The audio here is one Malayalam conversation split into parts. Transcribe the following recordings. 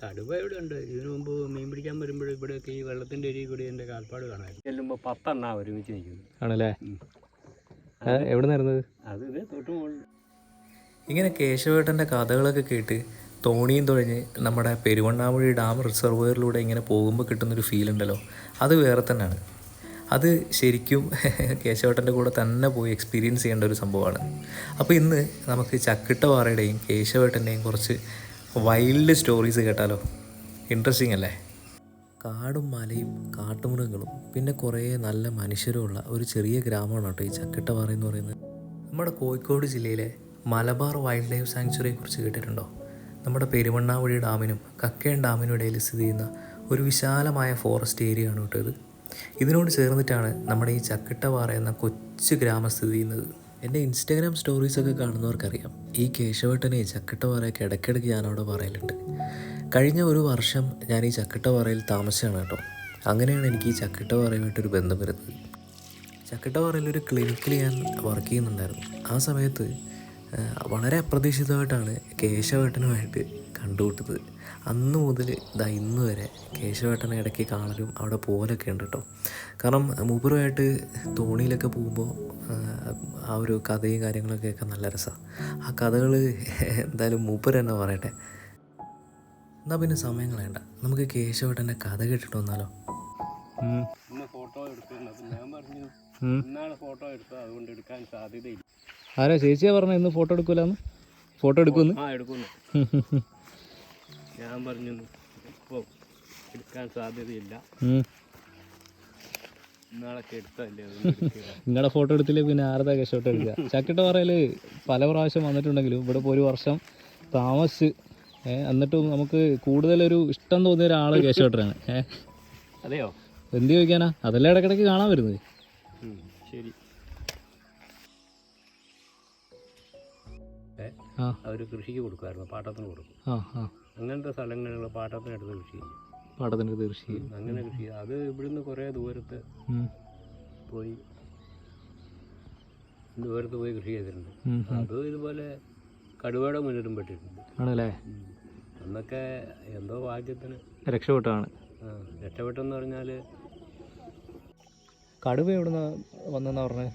കടുവ ഇവിടെ ഉണ്ട്. ഇതിനു മുമ്പ് മീൻ പിടിക്കാൻ വരുമ്പോഴും ഇവിടെയൊക്കെ ഈ വെള്ളത്തിൻ്റെ അരിയിൽ കൂടി എൻ്റെ കാൽപ്പാട് കാണാമായിരുന്നു. ചെല്ലുമ്പോൾ 10 ഒരുമിച്ച് നിൽക്കുന്നു. ആണല്ലേ? എവിടെ നിന്നായിരുന്നത്? അത് ഇത് തൊട്ട് മുകളിൽ. ഇങ്ങനെ കേശവേട്ടൻ്റെ കഥകളൊക്കെ കേട്ട് തോണിയും തുഴഞ്ഞ് നമ്മുടെ പെരുവണ്ണാമൊഴി ഡാം റിസർവോയറിലൂടെ ഇങ്ങനെ പോകുമ്പോൾ കിട്ടുന്നൊരു ഫീൽ ഉണ്ടല്ലോ, അത് വേറെ തന്നെയാണ്. അത് ശരിക്കും കേശവേട്ടൻ്റെ കൂടെ തന്നെ പോയി എക്സ്പീരിയൻസ് ചെയ്യേണ്ട ഒരു സംഭവമാണ്. അപ്പോൾ ഇന്ന് നമുക്ക് ചക്കിട്ടപാറയുടെയും കേശവേട്ടൻ്റെയും കുറച്ച് വൈൽഡ് സ്റ്റോറീസ് കേട്ടാലോ? ഇൻട്രസ്റ്റിംഗ് അല്ലേ? കാടും മലയും കാട്ടുമൃഗങ്ങളും പിന്നെ കുറേ നല്ല മനുഷ്യരും ഉള്ള ഒരു ചെറിയ ഗ്രാമമാണ് കേട്ടോ ഈ ചക്കിട്ടപാറ എന്ന് പറയുന്നത്. നമ്മുടെ കോഴിക്കോട് ജില്ലയിലെ മലബാർ വൈൽഡ് ലൈഫ് സാങ്ച്വറിയെ കുറിച്ച് കേട്ടിട്ടുണ്ടോ? നമ്മുടെ പെരുവണ്ണാമൊഴി ഡാമിനും കക്കയം ഡാമിനും ഇടയിൽ സ്ഥിതി ചെയ്യുന്ന ഒരു വിശാലമായ ഫോറസ്റ്റ് ഏരിയ ആണ് കേട്ടോ ഇത്. ഇതിനോട് ചേർന്നിട്ടാണ് നമ്മുടെ ഈ ചക്കിട്ടപാറ എന്ന കൊച്ചു ഗ്രാമം സ്ഥിതി ചെയ്യുന്നത്. എൻ്റെ ഇൻസ്റ്റാഗ്രാം സ്റ്റോറീസൊക്കെ കാണുന്നവർക്കറിയാം, ഈ കേശവേട്ടനെ ചക്കിട്ടപാറയൊക്കെ ഇടയ്ക്കിടയ്ക്ക് ഞാനവിടെ പറയലുണ്ട്. കഴിഞ്ഞ ഒരു വർഷം ഞാൻ ഈ ചക്കിട്ടപാറയിൽ താമസിച്ചാണ് കേട്ടോ. അങ്ങനെയാണ് എനിക്ക് ഈ ചക്കിട്ടപാറയുമായിട്ടൊരു ബന്ധം വരുന്നത്. ചക്കിട്ടപാറയിൽ ഒരു ക്ലിനിക്കിൽ ഞാൻ വർക്ക് ചെയ്യുന്നുണ്ടായിരുന്നു. ആ സമയത്ത് വളരെ അപ്രതീക്ഷിതമായിട്ടാണ് കേശവേട്ടനുമായിട്ട് കണ്ടുമുട്ടുന്നത്. അന്ന് മുതൽ ഇന്ന് വരെ കേശവേട്ടനെ ഇടയ്ക്ക് കാണലും അവിടെ പോലൊക്കെ ഉണ്ട് കേട്ടോ. കാരണം മൂപ്പറുമായിട്ട് തോണിയിലൊക്കെ പോകുമ്പോൾ ആ ഒരു കഥയും കാര്യങ്ങളൊക്കെ കേൾക്കാൻ നല്ല രസമാണ്. ആ കഥകൾ എന്തായാലും മൂപ്പർ തന്നെ പറയട്ടെ. എന്നാൽ പിന്നെ സമയം കളയണ്ട, നമുക്ക് കേശവേട്ടൻ്റെ കഥ കേട്ടിട്ട് വന്നാലോ? ഫോട്ടോ എടുക്കുന്നത് ഞാൻ പറഞ്ഞു, ഇന്നാണ് ഫോട്ടോ എടുത്തത്, അതുകൊണ്ട് എടുക്കാൻ സാധ്യതയില്ല. ആരാ ചേച്ചിയാ പറഞ്ഞ ഇന്ന് ഫോട്ടോ എടുക്കൂലെന്ന്? ഫോട്ടോ എടുക്കുന്നു? ആ എടുക്കുന്നു. ഞാൻ പറഞ്ഞു ഇപ്പോൾ എടുക്കാൻ സാധ്യതയില്ല, ഇന്നാളൊക്കെ എടുത്തല്ലേ. നിങ്ങളുടെ ഫോട്ടോ എടുത്തില്ലേ പിന്നെ ആരതാ കേശോട്ടോ എടുക്കുക? ചക്കിട്ടപാറയിൽ പല പ്രാവശ്യം വന്നിട്ടുണ്ടെങ്കിലും ഇവിടെ ഇപ്പോൾ ഒരു വർഷം താമസിച്ച് എന്നിട്ടും നമുക്ക് കൂടുതലൊരു ഇഷ്ടം തോന്നിയ ഒരാൾ കേശോട്ടനാണ്. അതെയോ? എന്ത് ചോദിക്കാനാ, അതെല്ലാം ഇടയ്ക്കിടയ്ക്ക് കാണാൻ വരുന്നത്. ശരി. അവർ കൃഷിക്ക് കൊടുക്കുമായിരുന്നു, പാട്ടത്തിന് കൊടുക്കും. അങ്ങനത്തെ സ്ഥലങ്ങളിൽ പാട്ടത്തിനടുത്ത് കൃഷി ചെയ്യും. പാട്ടത്തിനടുത്ത് കൃഷി ചെയ്യും. അങ്ങനെ കൃഷി ചെയ്യും. അത് ഇവിടുന്ന് കുറേ ദൂരത്ത് പോയി കൃഷി ചെയ്തിട്ടുണ്ട്. അതും ഇതുപോലെ കടുവയുടെ മുന്നിലും പെട്ടിട്ടുണ്ട്. ആണല്ലേ? അന്നൊക്കെ എന്തോ ഭാഗ്യത്തിന് രക്ഷപ്പെട്ടാണ്. രക്ഷപ്പെട്ടെന്ന് പറഞ്ഞാൽ കടുവ എവിടെ നിന്ന് വന്നെന്നാ പറഞ്ഞത്?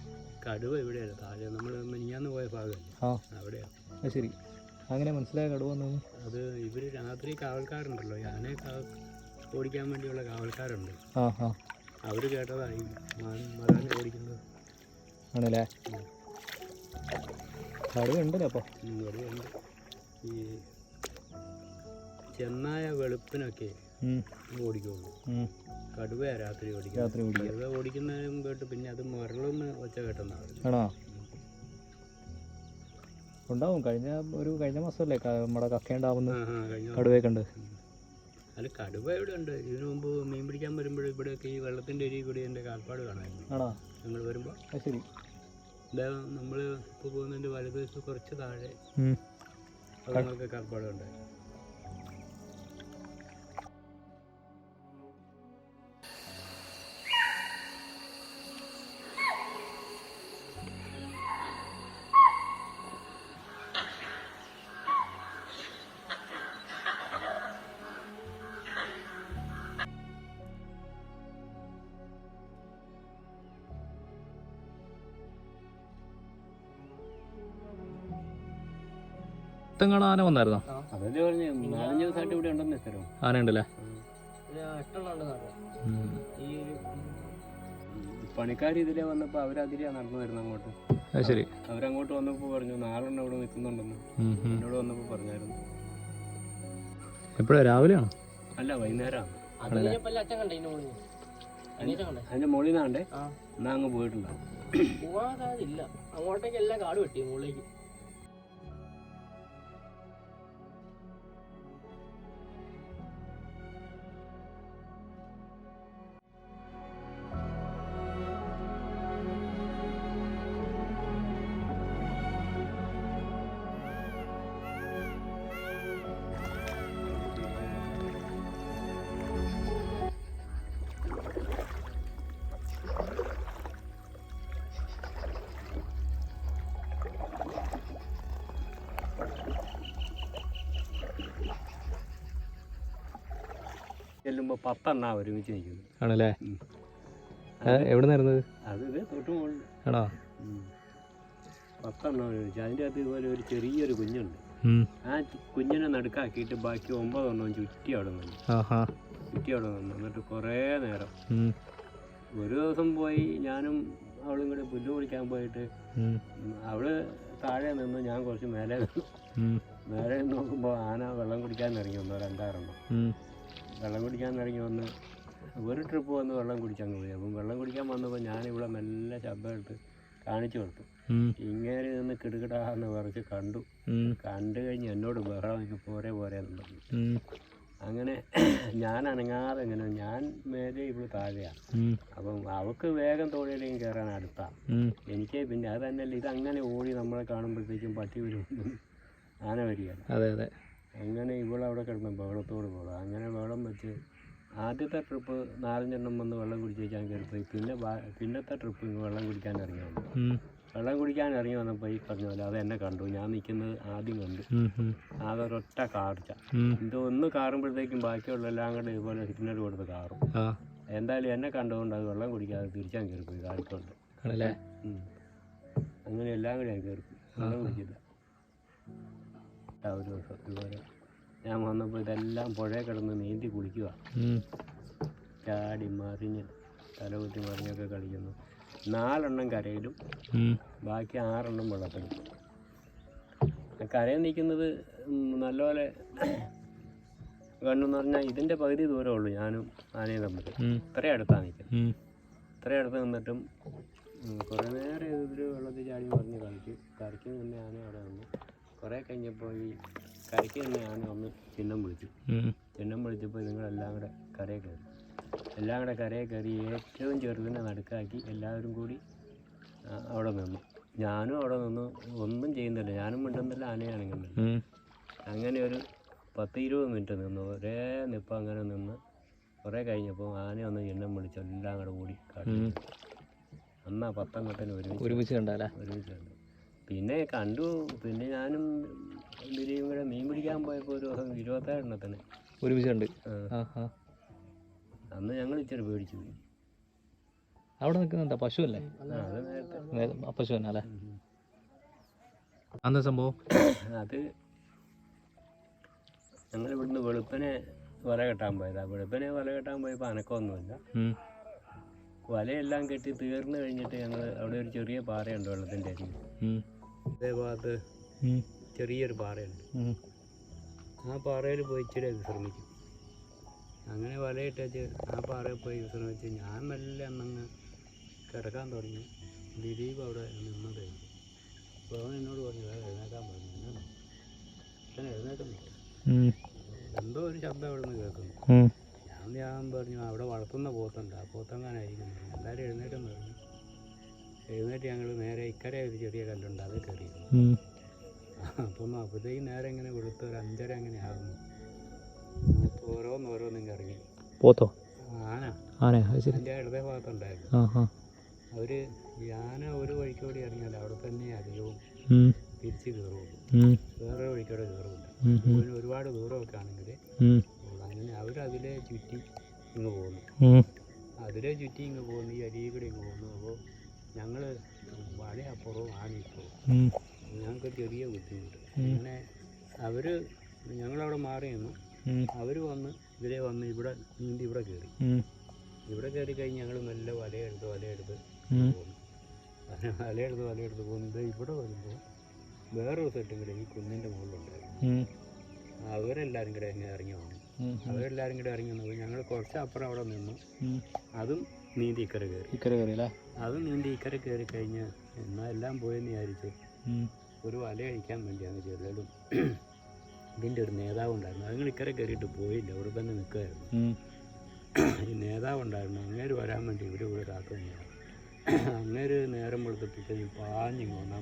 കടുവ ഇവിടെയല്ല, താഴെ നമ്മൾ മിനിഞ്ഞാന്ന് പോയ ഭാഗമല്ലേ, അവിടെയാണ്. അത് ശരി. അങ്ങനെ മനസ്സിലായ കടുവ വന്നത്? അത് ഇവർ രാത്രി കാവൽക്കാരുണ്ടല്ലോ, ഞാനെ ഓടിക്കാൻ വേണ്ടിയുള്ള കാവൽക്കാരുണ്ട്, അവർ കേട്ടതായി മതാനെ ഓടിക്കുന്നത്. ആണല്ലേ? കടുവ ഉണ്ടല്ലോ അപ്പോൾ? കടുവയുണ്ട്. ഈ ചെന്നായ വെളുപ്പിനൊക്കെ ഓടിക്കുള്ളൂ. കടുവയാണ് രാത്രി ഓടിക്കുന്നത്. കടുവ ഓടിക്കുന്നതും കേട്ട് പിന്നെ അത് മരളൊന്ന് ഒച്ച കേട്ടെന്നാണ്. ആണോ? ഉണ്ടാവും. കഴിഞ്ഞ മാസമല്ലേ നമ്മുടെ കക്കയം ഡാമിൽ കടുവയെ കണ്ട്? അല്ല, കടുവ ഇവിടെ ഉണ്ട്. ഇതിനു മുമ്പ് മീൻ പിടിക്കാൻ വരുമ്പോഴും ഇവിടെയൊക്കെ ഈ വെള്ളത്തിൻ്റെ അരിയിൽ കൂടി എൻ്റെ കാൽപ്പാട് കാണാമായിരുന്നു. ആണോ? ഞങ്ങൾ വരുമ്പോൾ. ശരി. നമ്മൾ ഇപ്പോൾ പോകുന്നതിൻ്റെ വലതുവശത്ത് കുറച്ച് താഴെ ഞങ്ങൾക്ക് കാൽപ്പാട് ഉണ്ടായിരുന്നു. കാണാൻ ആന വന്നായിരുന്നോ? അതല്ലേ പറഞ്ഞു, 4-5 ദിവസമായിട്ട് ഇവിടെ ഉണ്ടെന്ന് സ്ഥലം. ആന ഉണ്ടല്ലേ? ഈ പണിക്കാർ ഇതിലെ വന്നപ്പോൾ അവരതിലെയാ നടന്നു വരുന്നത് അങ്ങോട്ട്. ശരി. അവരങ്ങോട്ട് വന്നപ്പോൾ പറഞ്ഞു 4 എണ്ണം ഇവിടെ നിൽക്കുന്നുണ്ടെന്ന്. എന്നോട് വന്നപ്പോൾ പറഞ്ഞായിരുന്നു. എപ്പോഴാ? രാവിലെയാണോ? അല്ല, വൈകുന്നേരമാണ്. അതിന്റെ മുകളിൽ നിന്നാണ്ടേ എന്നാ അങ്ങ് പോയിട്ടുണ്ടാവും. അങ്ങോട്ടേക്ക് എല്ലാം കാട് വെട്ടി മുകളിലേക്ക്. ചെല്ലുമ്പോൾ 10 എണ്ണ ഒരുമിച്ച് നിൽക്കുന്നത്. ആണല്ലേ? എവിടെ നിന്നായിരുന്നത്? അത് ഇത് തൊട്ട് മുകളിൽ. ആണോ? 10 എണ്ണം ഒരുമിച്ച്. അതിൻ്റെ അകത്ത് ഇതുപോലെ ഒരു ചെറിയൊരു കുഞ്ഞുണ്ട്. ആ കുഞ്ഞിനെ നടുക്കാക്കിയിട്ട് ബാക്കി 9 എണ്ണം ചുറ്റി അവിടെ നിന്നു. ചുറ്റി അവിടെ നിന്നു. എന്നിട്ട് കുറേ നേരം ഒരു ദിവസം പോയി ഞാനും അവളും കൂടെ പുല്ല് കുടിക്കാൻ പോയിട്ട് അവള് താഴെ നിന്ന് ഞാൻ കുറച്ച് മേലെ നിന്നു. മേലെ നോക്കുമ്പോൾ ആന വെള്ളം കുടിക്കാൻ ഇറങ്ങി വന്നു. 2-6 എണ്ണം വെള്ളം കുടിക്കാൻ ഇറങ്ങി വന്ന് ഒരു ട്രിപ്പ് വന്ന് വെള്ളം കുടിച്ചങ്ങ് പോയി. അപ്പം വെള്ളം കുടിക്കാൻ വന്നപ്പോൾ ഞാനിവിടെ മെല്ലെ ശബ്ദം എടുത്ത് കാണിച്ചു കൊടുത്തു. ഇങ്ങനെ നിന്ന് കിടുകിടാന്ന് പറിച്ച് കണ്ടു കഴിഞ്ഞ് എന്നോട് ബഹളം എനിക്ക് പോരെ എന്ന് പറഞ്ഞു. അങ്ങനെ ഞാൻ അനങ്ങാതെ ഇങ്ങനെ ഞാൻ മേലെ ഇവിടെ താഴെയാണ്. അപ്പം അവൾക്ക് വേഗം തോണിയിലേക്ക് കയറാൻ അടുത്താണ്. എനിക്ക് പിന്നെ അത് തന്നെയല്ല, ഇതങ്ങനെ ഓടി നമ്മളെ കാണുമ്പോഴത്തേക്കും പട്ടി വരും, ആന വരികയാണ്. അതെ അതെ. അങ്ങനെ ഇവളവിടെ കിടന്ന് ബഹളത്തോട് പോകാം. അങ്ങനെ വെള്ളം വെച്ച് ആദ്യത്തെ ട്രിപ്പ് 4-5 എണ്ണം വന്ന് വെള്ളം കുടിച്ച് വെച്ചാൽ കയറിപ്പോയി. പിന്നത്തെ ട്രിപ്പ് വെള്ളം കുടിക്കാൻ ഇറങ്ങി വന്നു. വെള്ളം കുടിക്കാൻ ഇറങ്ങി വന്നപ്പോൾ ഈ പറഞ്ഞ പോലെ അത് എന്നെ കണ്ടു. ഞാൻ നിൽക്കുന്നത് ആദ്യം കണ്ടു. അതൊരൊറ്റ കാർച്ച. ഇതൊന്ന് കാറുമ്പോഴത്തേക്കും ബാക്കിയുള്ള എല്ലാം കൂടെ ഇതുപോലെ സിഗ്നൽ കൊടുത്ത് കാറും. എന്തായാലും എന്നെ കണ്ടുകൊണ്ട് അത് വെള്ളം കുടിക്കാതെ തിരിച്ചാൻ കയറിപ്പോയി കാണിക്കൊണ്ട്. അങ്ങനെ എല്ലാം കൂടെ ഞാൻ കയറിപ്പോയി, വെള്ളം കുടിച്ചില്ല. ഒരു ദിവസം ഇതുപോലെ ഞാൻ വന്നപ്പോൾ ഇതെല്ലാം പുഴയെ കിടന്ന് നീന്തി കുളിക്കുക. ചാടി മറിഞ്ഞ് തലകുത്തി മറിഞ്ഞൊക്കെ കളിക്കുന്നു. 4 എണ്ണം കരയിലും ബാക്കി 6 എണ്ണം വെള്ളത്തിലും. കരയിൽ നിൽക്കുന്നത് നല്ലപോലെ കണ്ടെന്ന് പറഞ്ഞാൽ ഇതിൻ്റെ പകുതി ദൂരമുള്ളൂ ഞാനും ആനയും തമ്മിൽ. ഇത്രയും അടുത്താണ് നിൽക്കുന്നത്. ഇത്രയും അടുത്ത് നിന്നിട്ടും കുറേ നേരം ഇതിൽ വെള്ളത്തിൽ ചാടി മറിഞ്ഞ് കരയ്ക്ക് നിന്ന് ആന അവിടെ വന്നു. കുറേ കഴിഞ്ഞപ്പോൾ ഈ കരയ്ക്ക് തന്നെ ആന വന്ന് ചിഹ്നം വിളിച്ചപ്പോൾ ഇതുങ്ങളെല്ലാം കൂടെ കരയിൽ കയറി. എല്ലാം കൂടെ കരയിൽ കയറി ഏറ്റവും ചെറുതിനെ നടുക്കാക്കി എല്ലാവരും കൂടി അവിടെ നിന്നു. ഞാനും അവിടെ നിന്ന് ഒന്നും ചെയ്യുന്നില്ല, ഞാനും മിണ്ടുന്നില്ല, ആനയാണെങ്കില്ല. അങ്ങനെ ഒരു 10-20 മിനിറ്റ് നിന്നു. ഒരേ നിപ്പം അങ്ങനെ നിന്ന് കുറേ കഴിഞ്ഞപ്പോൾ ആന ഒന്ന് ചിഹ്നം വിളിച്ചു എല്ലാം കൂടെ ഓടി കാട്ടി. അന്നാ 10 എണ്ണത്തിന് ഒരുമിച്ച് കണ്ടു. പിന്നെ കണ്ടു. പിന്നെ ഞാനും ദിലീപും കൂടെ മീൻ പിടിക്കാൻ പോയപ്പോൾ ഒരു ദിവസം 27 എണ്ണത്തിന് ഒരുമിച്ച് കണ്ട്. അന്ന് ഞങ്ങൾ ഇച്ചിരി പേടിച്ചു പോയി. അവിടെ നിൽക്കുന്നുണ്ടോ? പശു അല്ലേ? അത് നേരത്തെ പശു തന്നെ അല്ലേ? എന്താ സംഭവം? അത് ഞങ്ങൾ ഇവിടുന്ന് വെളുപ്പനെ വല കെട്ടാൻ പോയതാണ്. വെളുപ്പനെ വല കെട്ടാൻ പോയപ്പോൾ അനക്കമൊന്നുമില്ല. വലയെല്ലാം കെട്ടി തീർന്നു കഴിഞ്ഞിട്ട് ഞങ്ങൾ അവിടെ ഒരു ചെറിയ പാറയുണ്ട് വെള്ളത്തിൻ്റെ അരികിൽ. അതേ ഭാഗത്ത് ചെറിയൊരു പാറയുണ്ട്. ആ പാറയിൽ പോയി ഇച്ചിരി വിശ്രമിക്കും. അങ്ങനെ വലയിട്ടേച്ച് ആ പാറയിൽ പോയി വിശ്രമിച്ച് ഞാൻ മെല്ലെ അന്നങ്ങ് കിടക്കാൻ തുടങ്ങി. ദിലീപ് അവിടെ നിന്നതായിരുന്നു. അപ്പോൾ അവൻ എന്നോട് പറഞ്ഞു എഴുന്നേക്കാൻ പറഞ്ഞു. എന്നാ എഴുന്നേക്കുന്നു, എന്തോ ഒരു ശബ്ദം അവിടെ നിന്ന് കേൾക്കുന്നു. ഞാൻ പറഞ്ഞു അവിടെ വളർത്തുന്ന പോത്തുണ്ട്, ആ പോത്തെങ്ങാനായിരിക്കും. എല്ലാവരും എഴുന്നേറ്റെന്ന് പറഞ്ഞു. എഴുന്നേറ്റ് ഞങ്ങൾ നേരെ ഇക്കരെ ഒരു ചെറിയ കല്ലുണ്ട്, അത് കയറിയിരുന്നു. അപ്പം അപ്പോഴത്തേക്കും നേരെ ഇങ്ങനെ വെളുത്ത് ഒരു 5:30 അങ്ങനെ ആകുന്നു. ഓരോന്നും ഇറങ്ങി. പോത്തോ? ആന എൻ്റെ ഇടതേ ഭാഗത്തുണ്ടായിരുന്നു. അവർ ആന ഒരു വഴിക്കോടി ഇറങ്ങിയാൽ അവിടെ തന്നെ അധികവും തിരിച്ച് കയറുള്ളൂ, വേറെ വഴിക്കോടെ കയറില്ല. ഒരുപാട് ദൂരമൊക്കെ ആണെങ്കിൽ അങ്ങനെ അവരതിലെ ചുറ്റി ഇങ്ങ് പോകുന്നു. ഈ അരിയിൽ കൂടി ഇങ്ങ് പോകുന്നു. അപ്പോൾ ഞങ്ങൾ വലയപ്പുറവും ആനയിപ്പുറവും ഞങ്ങൾക്കൊരു ചെറിയ ബുദ്ധിമുട്ട്. അങ്ങനെ ഞങ്ങളവിടെ മാറി നിന്നു. അവർ വന്ന് ഇതിലെ വന്ന് ഇവിടെ നീന്തി ഇവിടെ കയറി കഴിഞ്ഞ് ഞങ്ങൾ മെല്ലെ വലയെടുത്ത് പോകുന്നു. പോകുന്നത് ഇവിടെ വരുമ്പോൾ വേറൊരു സെറ്റും കൂടെ ഈ കുന്നിൻ്റെ മുകളിലുണ്ടായിരുന്നു. അവരെല്ലാവരും കൂടെ ഇറങ്ങി വന്നു. വന്നപ്പോൾ ഞങ്ങൾ കുറച്ച് അപ്പുറം അവിടെ നിന്നു. അതും നീന്തി ഇക്കരെ കയറി. അതും നീന്തി ഇക്കരെ കയറി കഴിഞ്ഞ് എന്നാൽ എല്ലാം പോയെന്ന് വിചാരിച്ചു. ഒരു വല കഴിക്കാൻ വേണ്ടിയാണ് ചെറുതും ഇതിൻ്റെ ഒരു നേതാവ് ഉണ്ടായിരുന്നു. അതുങ്ങൾ ഇക്കരെ കയറിയിട്ട് പോയില്ല, അവിടെ തന്നെ നിൽക്കുമായിരുന്നു. ഈ നേതാവ് ഉണ്ടായിരുന്നു. അങ്ങേര് വരാൻ വേണ്ടി ഇവിടെ കാത്തു തന്നെയാണ്. അങ്ങേര് നേരം വെളുത്തപ്പോഴത്തേക്കും പാഞ്ഞിങ്ങ് വന്നാൽ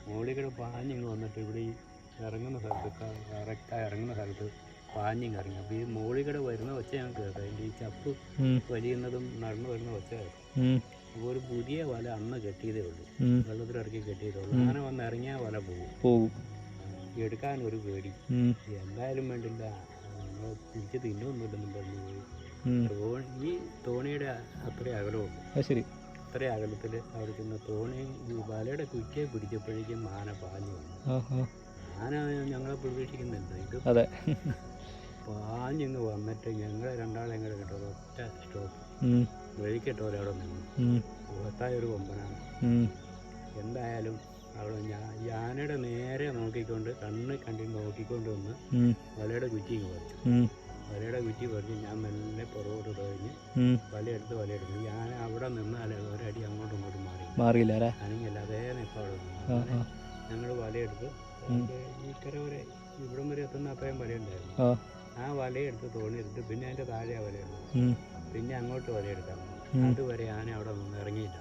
മോളിക്കട പാഞ്ഞിങ്ങ് വന്നിട്ട് ഇവിടെ ഈ ഇറങ്ങുന്ന സ്ഥലത്ത് കറക്റ്റായി ഇറങ്ങുന്ന സ്ഥലത്ത് പാഞ്ഞിങ്ങ് ഇറങ്ങി. അപ്പോൾ ഈ മോളിക്കട വരുന്ന ഒച്ച ഞാൻ കേൾക്കാം. അതിൻ്റെ ഈ ചപ്പ് വലിയുന്നതും നടന്നു വരുന്ന ഒച്ച കേൾക്കാം. അപ്പോൾ ഒരു പുതിയ വല അന്ന് കെട്ടിയതേ ഉള്ളൂ, വെള്ളത്തിലിറക്കി കെട്ടിയതേ ഉള്ളൂ. അങ്ങനെ വന്ന് ഇറങ്ങിയാൽ വല പോകും. എടുക്കാനൊരു പേടി. എന്തായാലും വേണ്ടില്ല, എനിക്ക് തിന്നൊന്നുമില്ലെന്നും പറഞ്ഞു പോയി. ഈ തോണിയുടെ അത്രയും അകലമുണ്ട്. ശരി. അത്രയും അകലത്തിൽ അവിടെ ചെന്ന് തോണി ഈ വലയുടെ കുറ്റിയെ പിടിച്ചപ്പോഴേക്കും ആന പാഞ്ഞു വന്നു. ആന ഞങ്ങളെ പ്രതീക്ഷിക്കുന്നുണ്ട്. ഇത് അതെ, പാഞ്ഞിങ്ങ് വന്നിട്ട് ഞങ്ങളെ രണ്ടാളെയും കൂടെ കിട്ടും ഒറ്റ സ്റ്റോപ്പ് വഴിക്കിട്ട് ഒരവിടെ നിന്നു. ബൃഹത്തായൊരു കൊമ്പനാണ്. എന്തായാലും അവിടെ ഈ ആനയുടെ നേരെ നോക്കിക്കൊണ്ട് കണ്ടിൽ നോക്കിക്കൊണ്ട് വന്ന് വലയുടെ കുറ്റി പറിച്ചു. വലയുടെ കുറ്റി പറിച്ച് ഞാൻ മെല്ലെ പുറകോട്ട് കഴിഞ്ഞ് വലയെടുത്ത് ഞാൻ അവിടെ നിന്നാൽ ഒരടി അങ്ങോട്ടും ഇങ്ങോട്ടും മാറിയില്ല, അനങ്ങില്ല, അതേ നിൽപ്പം അവിടെ നിന്നു. ഞങ്ങൾ വലയെടുത്ത് ഈ കര വരെ ഇവിടം വരെ എത്തുന്ന അത്രയും വലയുണ്ടായിരുന്നു. ആ വലയെടുത്ത് തോണിയെടുത്ത് പിന്നെ അതിൻ്റെ താഴെ വലയുണ്ട്. പിന്നെ അങ്ങോട്ട് വലയെടുക്കാൻ അതുവരെ ആന അവിടെ നിന്ന് ഇറങ്ങിയില്ല.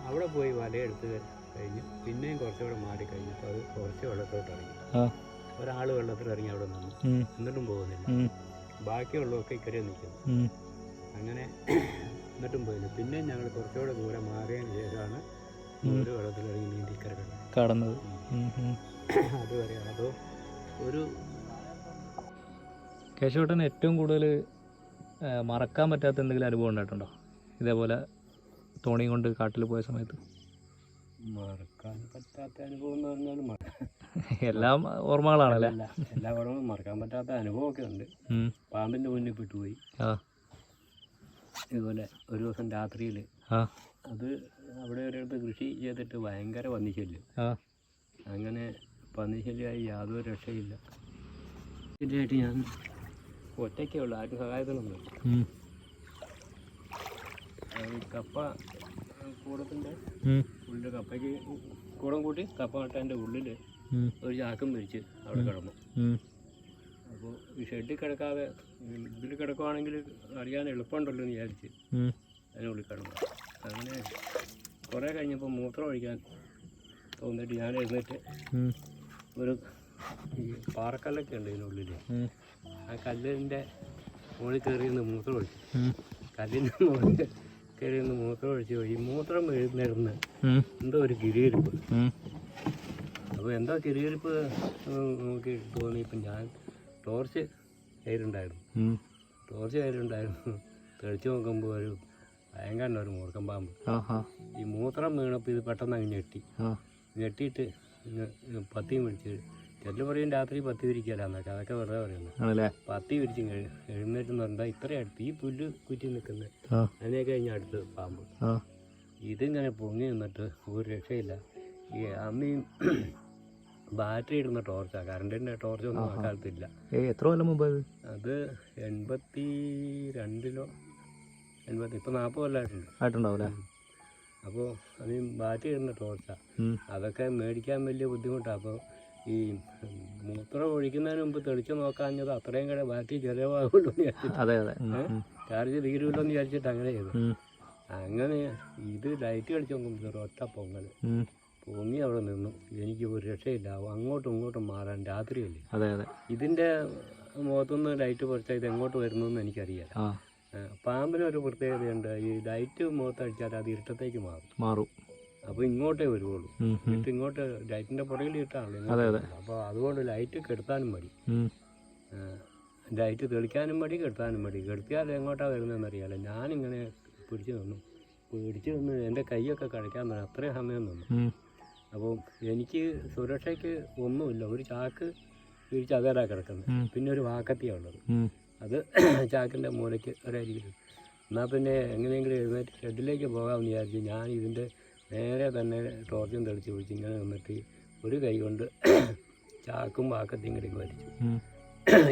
അവിടെ പോയി വലയെടുത്ത് കഴിഞ്ഞ് പിന്നെയും കുറച്ചുകൂടെ മാറി കഴിഞ്ഞപ്പോൾ അത് കുറച്ച് വെള്ളത്തോട്ട് ഇറങ്ങി. ഒരാൾ വെള്ളത്തിൽ ഇറങ്ങി അവിടെ നിന്നു, എന്നിട്ടും പോകുന്നില്ല. ബാക്കിയുള്ളതൊക്കെ ഇക്കരെ നിൽക്കുന്നു. അങ്ങനെ എന്നിട്ടും പോയില്ല. പിന്നെയും ഞങ്ങൾ കുറച്ചുകൂടെ ദൂരം മാറിയതിന് ശേഷമാണ് ഒരു വെള്ളത്തിൽ ഇറങ്ങി നീന്തി ഇക്കരെ കടന്നത്. അതുവരെ അതോ ഒരു കേശവേട്ടന് ഏറ്റവും കൂടുതൽ മറക്കാൻ പറ്റാത്ത എന്തെങ്കിലും അനുഭവം ഉണ്ടായിട്ടുണ്ടോ ഇതേപോലെ തോണി കൊണ്ട് കാട്ടിൽ പോയ സമയത്ത്? മറക്കാൻ പറ്റാത്ത അനുഭവം എന്ന് പറഞ്ഞാൽ എല്ലാം ഓർമ്മകളാണല്ലേ? എല്ലാ ഓർമ്മകളും മറക്കാൻ പറ്റാത്ത അനുഭവമൊക്കെ ഉണ്ട്. പാമ്പിൻ്റെ മുന്നിൽ പെട്ടുപോയി. ഇതുപോലെ ഒരു ദിവസം രാത്രിയിൽ അത് അവിടെ ഒരിടത്ത് കൃഷി ചെയ്തിട്ട് ഭയങ്കര പന്നിശല്യം. അങ്ങനെ പന്നിശല്യമായി യാതൊരു രക്ഷയില്ല. ശരിയായിട്ട് ഞാൻ ഒറ്റയ്ക്കേ ഉള്ളൂ, ആരും സഹായത്തിനൊന്നും. കപ്പ കൂടത്തിൻ്റെ ഉള്ളിൽ കപ്പയ്ക്ക് കൂടം കൂട്ടി കപ്പ നട്ടതിൻ്റെ ഉള്ളിൽ ഒരു ചാക്കും പിരിച്ച് അവിടെ കിടന്നു. അപ്പോൾ ഈ ഷെഡിൽ കിടക്കാതെ ഇതിൽ കിടക്കുവാണെങ്കിൽ അറിയാൻ എളുപ്പമുണ്ടല്ലോ എന്ന് വിചാരിച്ച് അതിനുള്ളിൽ കിടന്നു. അങ്ങനെ കുറേ കഴിഞ്ഞപ്പോൾ മൂത്രം ഒഴിക്കാൻ തോന്നിയിട്ട് ഞാൻ എഴുന്നേറ്റ് ഒരു ഈ പാറക്കല്ലൊക്കെ ഉണ്ട് ഇതിനുള്ളിൽ, ആ കല്ലിൻ്റെ മുകളിൽ കയറിയെന്ന് മൂത്രം ഒഴിച്ചു. കല്ലിൻ്റെ മുകളിൽ കയറിയെന്ന് മൂത്രം ഒഴിച്ച് ഈ മൂത്രം എഴുന്നേരുന്ന് എന്തോ ഒരു കിരിയിരിപ്പ്. അപ്പോൾ എന്തോ കിരിയിരിപ്പ് നോക്കി തോന്നി. ഇപ്പം ഞാൻ ടോർച്ച് കയ്യിലുണ്ടായിരുന്നു. തെളിച്ച് നോക്കുമ്പോൾ ഒരു ഭയങ്കര ഒരു മൂർക്കം പാമ്പ്. ഈ മൂത്രം വീണപ്പോൾ ഇത് പെട്ടെന്ന് അങ്ങ് ഞെട്ടിയിട്ട് പത്തിയും പിടിച്ച് ചെല്ലു പറയും രാത്രി പത്തി വിരിക്കലാന്നൊക്കെ, അതൊക്കെ വെറുതെ പറയുന്നത്. പത്തി വിരിച്ച് എഴുന്നേറ്റെന്ന് പറഞ്ഞാൽ ഇത്രയും അടുത്ത് ഈ പുല്ല് കുറ്റി നിൽക്കുന്നത് അതിനെ കഴിഞ്ഞ അടുത്ത് പാമ്പ്. ഇതിങ്ങനെ പൊങ്ങി നിന്നിട്ട് ഒരു രക്ഷയില്ല. ഈ അന്ന് ബാറ്ററി ഇടുന്ന ടോർച്ചാണ്, കറണ്ടിൻ്റെ ടോർച്ചൊന്നും ആ കാലത്തില്ല. എത്ര കൊല്ലം മുമ്പ്? അത് 82-ലോ 80, ഇപ്പം 40 കൊല്ലമായിട്ടുണ്ടാവില്ലേ. അപ്പോൾ അത് ബാറ്ററി ഇടുന്ന ടോർച്ചാണ്. അതൊക്കെ മേടിക്കാൻ വലിയ ബുദ്ധിമുട്ടാണ്. അപ്പോൾ ഈ മൂത്രം ഒഴിക്കുന്നതിന് മുമ്പ് തെളിച്ച് നോക്കാഞ്ഞത് അത്രയും കൂടെ ബാറ്ററി ചിലവാകുമല്ലോ എന്ന് വിചാരിച്ചിട്ട്, ചാർജ് തീരുമല്ലോ എന്ന് വിചാരിച്ചിട്ട് അങ്ങനെ ചെയ്തു. അങ്ങനെ ഇത് ലൈറ്റ് കളിച്ച് നോക്കുമ്പോൾ ഒറ്റ പൊങ്ങി അവിടെ നിന്നു. എനിക്ക് ഒരു രക്ഷയില്ല, അങ്ങോട്ടും ഇങ്ങോട്ടും മാറാൻ രാത്രിയല്ലേ. ഇതിൻ്റെ മുഖത്തുനിന്ന് ലൈറ്റ് കുറച്ചാൽ ഇത് എങ്ങോട്ട് വരുന്നതെന്ന് എനിക്കറിയാം. പാമ്പിനൊരു പ്രത്യേകതയുണ്ട്, ഈ ലൈറ്റ് മുഖത്തടിച്ചാൽ അത് ഇരുട്ടത്തേക്ക് മാറും. അപ്പോൾ ഇങ്ങോട്ടേ വരുവുള്ളൂ. ഇങ്ങോട്ട് ലൈറ്റിൻ്റെ പുറകിൽ ഇട്ടാണല്ലോ. അപ്പോൾ അതുകൊണ്ട് ലൈറ്റ് കെടുത്താനും മടി, ലൈറ്റ് തെളിക്കാനും മടി, കെടുത്താനും മടി. കെടുത്തിയാൽ എങ്ങോട്ടാണ് വരുന്നതെന്ന് അറിയാമല്ലോ. ഞാനിങ്ങനെ പിടിച്ചു നിന്ന് എൻ്റെ കൈയൊക്കെ കഴിക്കാൻ തുടങ്ങി. അത്രയും സമയം നിന്നു. അപ്പോൾ എനിക്ക് സുരക്ഷയ്ക്ക് ഒന്നുമില്ല. ഒരു ചാക്ക് പിരിച്ച് അതേടാ കിടക്കുന്നത്, പിന്നെ ഒരു വാക്കത്തിയാണ് ഉള്ളത്. അത് ചാക്കിൻ്റെ മൂലയ്ക്ക് ഒരരികിൽ. എന്നാൽ പിന്നെ എങ്ങനെയെങ്കിലും എഴുന്നേറ്റ് ഷെഡിലേക്ക് പോകാമെന്ന് വിചാരിച്ച് ഞാൻ ഇതിൻ്റെ നേരെ തന്നെ ടോർച്ചും തെളിച്ച് പിടിച്ച് ഇങ്ങനെ നിന്നിട്ട് ഒരു കൈ കൊണ്ട് ചാക്കും വാക്കത്തിയും കൂടി വലിച്ചു.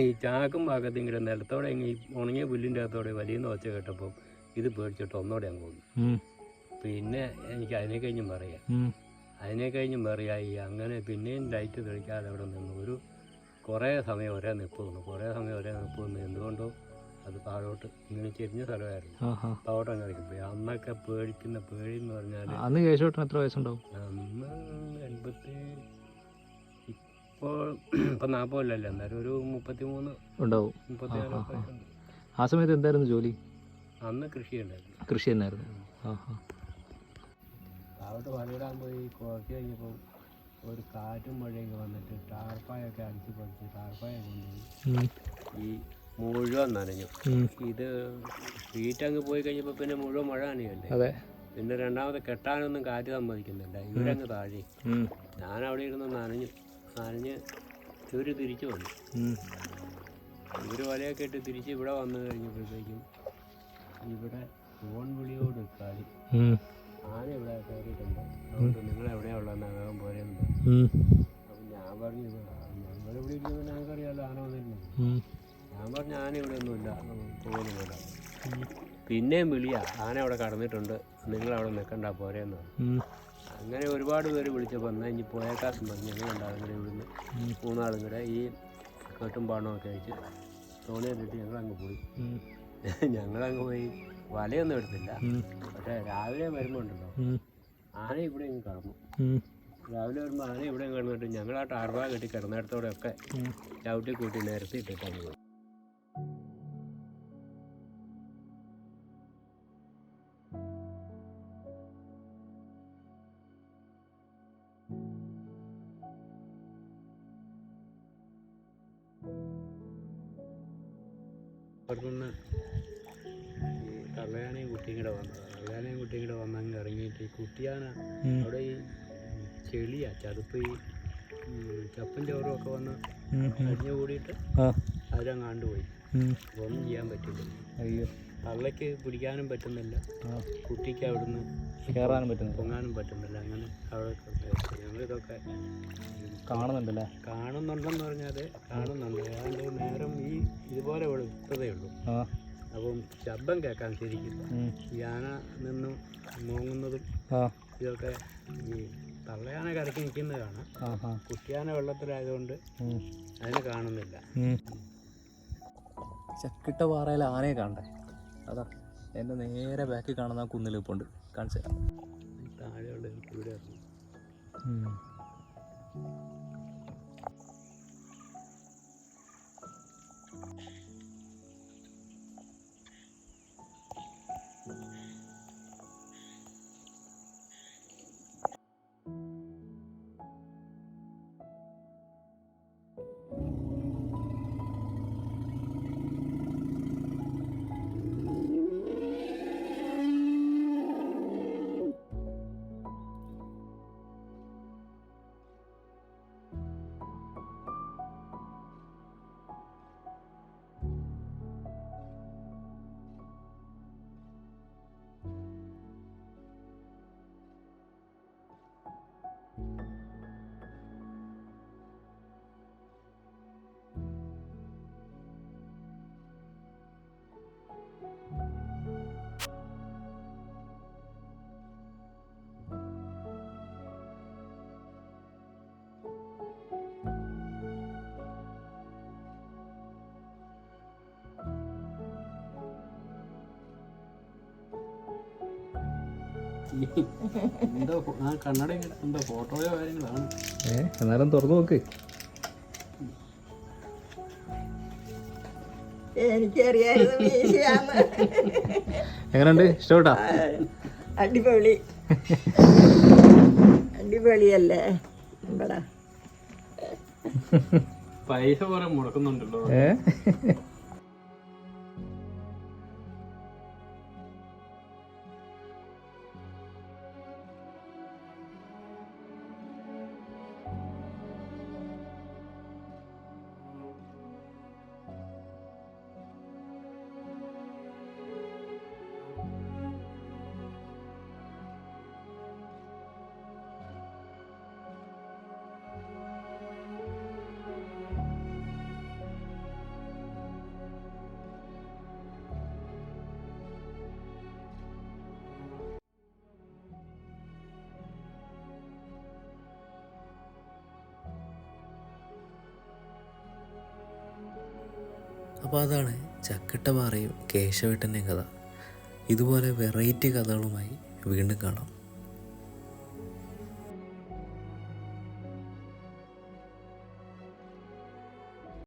ഈ ചാക്കും വാക്കത്തിയും കൂടെ നിലത്തോടെ ഈ ഉണങ്ങിയ പുല്ലിൻ്റെ അകത്തോടെ വലിയ ഒച്ച കേട്ടപ്പോൾ ഇത് പേടിച്ചിട്ട് ഒന്നോടെ അങ്ങ് പോകുന്നു. പിന്നെ എനിക്ക് അതിനെ കഴിഞ്ഞും പറയാം. അങ്ങനെ പിന്നെയും ലൈറ്റ് തെളിക്കാതെ അവിടെ നിന്ന് കുറേ സമയം ഒരേ നിൽപ്പ് നിന്നു. എന്തുകൊണ്ടോ അത് താഴോട്ട് ഇങ്ങനെ ചെരിഞ്ഞ സ്ഥലമായിരുന്നു. താഴോട്ട് അങ്ങനെ പോയി. അന്നൊക്കെ പേടിക്കുന്ന പേടിയെന്ന് പറഞ്ഞാൽ അന്ന് കേശവേട്ടന് എത്ര വയസ്സുണ്ടാവും? അന്ന് 80, ഇപ്പോൾ 40 കൊല്ലമല്ലേ, അന്നേരം ഒരു 33 ഉണ്ടാവും, 34 വയസ്സുണ്ട്. ആ സമയത്ത് എന്തായിരുന്നു ജോലി? അന്ന് കൃഷി ഉണ്ടായിരുന്നു. കൃഷി തന്നെയായിരുന്നു. താഴോട്ട് വലയിടാൻ പോയി കുറച്ച് കഴിഞ്ഞപ്പോൾ ഒരു കാറ്റും മഴയൊക്കെ വന്നിട്ട് ടാർപ്പായൊക്കെ അടിച്ച് പറിച്ച് ടാർപ്പായ കൊണ്ടുപോയി ഈ മുഴുവൻ നനഞ്ഞു. ഇത് വീട്ടങ്ങ് പോയി കഴിഞ്ഞപ്പോൾ പിന്നെ മുഴുവൻ മഴ നനയല്ലേ. അതെ. പിന്നെ രണ്ടാമത് കെട്ടാനൊന്നും കാറ്റ് സമ്മതിക്കുന്നില്ല. ഇവരങ്ങ് താഴെ. ഞാൻ അവിടെ ഇരുന്ന് നനഞ്ഞ് ഇവർ തിരിച്ചു വന്നു. ഇവർ വലയൊക്കെ ഇട്ട് തിരിച്ച് ഇവിടെ വന്നു കഴിഞ്ഞപ്പോഴത്തേക്കും ഇവിടെ ഫോൺ വിളിയോട് കളി. ആന ഇവിടെ കയറിയിട്ടുണ്ട്, അതുകൊണ്ട് നിങ്ങൾ എവിടെയാണ് ഉള്ളതെന്ന് വേഗം പോരെന്ന്. അപ്പം ഞാൻ പറഞ്ഞു ഞങ്ങളിവിടെ ഇരിക്കുന്നത് ഞങ്ങൾക്കറിയാമല്ലോ ആന വന്നിരുന്നു. ഞാൻ പറഞ്ഞു ആന ഇവിടെ ഒന്നുമില്ല, പോകുന്നില്ല. പിന്നെയും വിളിയാ, ആന അവിടെ കടന്നിട്ടുണ്ട്, നിങ്ങളവിടെ നിൽക്കണ്ട പോരെന്ന്. അങ്ങനെ ഒരുപാട് പേര് വിളിച്ചപ്പോൾ എന്നാൽ ഇനി പോയേക്കാസം പറഞ്ഞു. ഞങ്ങളുണ്ടാകും ഇങ്ങനെ ഇവിടുന്ന് 3 ആളും കൂടെ ഈ കെട്ടും പാണമൊക്കെ അയച്ച് തോണിയിട്ടിട്ട് ഞങ്ങളങ്ങ് പോയി. ഞങ്ങളങ്ങ് പോയി വലയൊന്നും എടുത്തില്ല. പക്ഷേ രാവിലെ വരുമ്പോൾ ഉണ്ടല്ലോ ആന ഇവിടെ ഇങ്ങ് കടന്നു. രാവിലെ വരുമ്പോൾ ആന ഇവിടെ കിടന്നിട്ട് ഞങ്ങൾ ആ ടാർവാ കെട്ടി കിടന്നിടത്തോടെയൊക്കെ ചവിട്ടി കൂട്ടി നിരത്തി ഇട്ടിട്ടാണ് പോയി. അവിടുന്ന് ഈ തള്ളയാനയും കുട്ടിയും കൂടെ വന്നത്. തള്ളയാനയും കുട്ടിയും കൂടെ വന്നങ്ങ് ഇറങ്ങിയിട്ട് ഈ കുട്ടിയാന അവിടെ ഈ ചെളിയാ ചതുപ്പ്, ഈ ചപ്പും ചോറും ഒക്കെ വന്ന് അടിഞ്ഞു കൂടിയിട്ട് അതിലങ്ങാണ്ട് പോയി. ഒന്നും ചെയ്യാൻ പറ്റില്ല. അയ്യോ. തള്ളയ്ക്ക് പിടിക്കാനും പറ്റുന്നില്ല, കുട്ടിക്ക് അവിടുന്ന് കയറാനും പറ്റുന്നില്ല, പൊങ്ങാനും പറ്റുന്നില്ല. അങ്ങനെ അവിടെ ഞങ്ങളിതൊക്കെ കാണുന്നുണ്ടല്ലേ. കാണുന്നുണ്ടെന്ന് പറഞ്ഞാൽ കാണുന്നുണ്ട്. ഏതാണ്ട് നേരം ഈ ഇതുപോലെ വെളുത്തതേ ഉള്ളൂ. അപ്പം ശബ്ദം കേൾക്കാൻ ശരിക്കില്ല. ഈ ആന നിന്നും മോങ്ങുന്നതും ഇതൊക്കെ ഈ തള്ളയാന കരയ്ക്ക് നിൽക്കുന്നത് കാണാം. കുട്ടിയാന വെള്ളത്തിലായതുകൊണ്ട് അതിനെ കാണുന്നില്ല. ചക്കിട്ട പാറയിൽ ആനയെ കാണണ്ടേ? അതാ എൻ്റെ നേരെ ബാക്കിൽ കാണുന്ന ആ കുന്നിൽ ഇപ്പോൾ ഉണ്ട്. കാണിച്ചു തരാം. താഴെയുള്ള ഇവിടെ എന്തോ കണ്ണട എന്തോ ഫോട്ടോയോ കാര്യങ്ങളാണ്. എന്നാലും തുറന്നു നോക്ക്. എങ്ങനെയുണ്ട്? ഇഷ്ടപ്പെട്ടാ? അടിപൊളി. അടിപൊളിയല്ലേ? ഇവിടെ പൈസ കുറെ മുടക്കുന്നുണ്ടല്ലോ. അപ്പോൾ അതാണ് ചക്കിട്ട പാറയും കേശവേട്ടൻ്റെയും കഥ. ഇതുപോലെ വെറൈറ്റി കഥകളുമായി വീണ്ടും കാണാം.